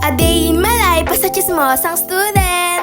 A day in my life as a chismosang student.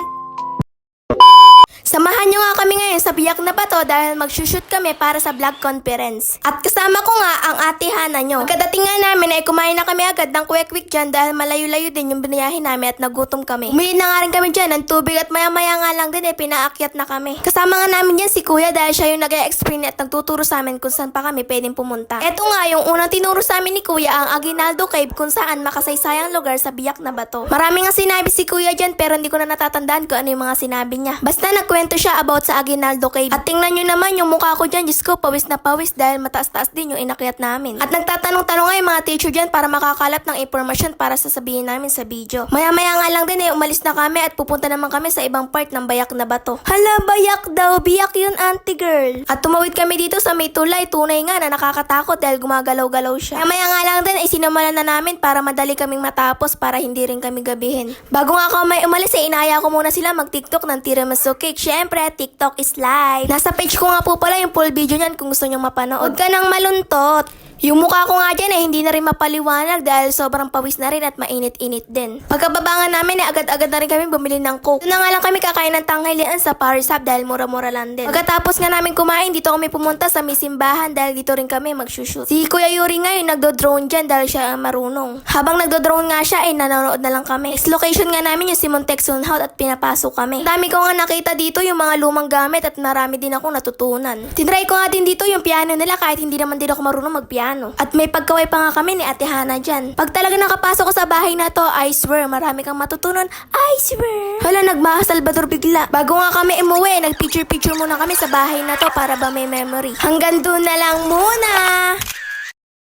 Samahan nyo nga kami ngayon sa Biyak na Bato dahil magsushoot kami para sa vlog conference. At kasama ko nga ang ate Hana nyo. Pagkadating nga namin ay kumain na kami agad ng quick dyan dahil malayo-layo din yung binayahin namin at nagutom kami. Umili na nga rin kami dyan ng tubig at maya-maya nga lang din pinaakyat na kami. Kasama nga namin dyan si Kuya dahil siya yung nag-e-explain at nagtuturo sa amin kung saan pa kami pwedeng pumunta. Eto nga yung unang tinuro sa amin ni Kuya ang Aguinaldo Cave kung saan makasaysayang lugar sa Biak na Bato. Marami nga sinabi si Kuya dyan pero hindi ko na natatandaan kung ano yung mga sinabi niya. Basta nagkwento siya about sa Aguinaldo Cave. At tingnan nyo naman yung mukha ko dyan, Diyos ko, pawis na pawis dahil mataas-taas din yung inakyat namin. At nagtatanong-tanong nga yung mga teacher dyan para makakalap ng impormasyon para sasabihin namin sa video. Maya-maya nga lang din umalis na kami at pupunta naman kami sa ibang part ng Biak na Bato. Hala, Biak daw, biyak yun, auntie girl. At tumawid kami dito sa may tulay, tunay nga na nakakatakot dahil gumagalaw-galaw siya. Maya nga lang din sinamalan na namin para madali kaming matapos para hindi rin kami gabihin. Bago nga ako may umalis inaya ko muna sila mag-TikTok ng tiramisu cake. Syempre, TikTok is live. Nasa page ko nga po pala yung full video niyan kung gusto nyo mapanood. Huwag ka nang maluntot. Yung mukha ko nga dyan hindi na rin mapaliwanag dahil sobrang pawis na rin at mainit-init din. Pagkababangan namin agad-agad na rin kami bumili ng coke. Doon na nga lang kami kakain ng tanghalian sa Paris Hub dahil mura-mura lang din. Pagkatapos nga namin kumain, dito kami pumunta sa may simbahan dahil dito rin kami magsushoot. Si Kuya Yuri nga yung nagdo-drone dyan dahil siya marunong. Habang nagdo-drone nga siya nanonood na lang kami. Next location nga namin yung Simon Texon House at pinapasok kami. Dami ko nga nakita dito yung mga lumang gamit at marami din akong natutunan. Tinry ko nga din dito yung piano nila kahit hindi naman din ako marunong magpiano. At may pagkaway pa nga kami ni Ate Hana dyan. Pag talaga nakapasok ko sa bahay na to, I swear, marami kang matutunan. I swear. Hala, nagmaha Salvador bigla. Bago nga kami umuwi, nagpicture-picture muna kami sa bahay na to para ba may memory. Hanggang doon na lang muna.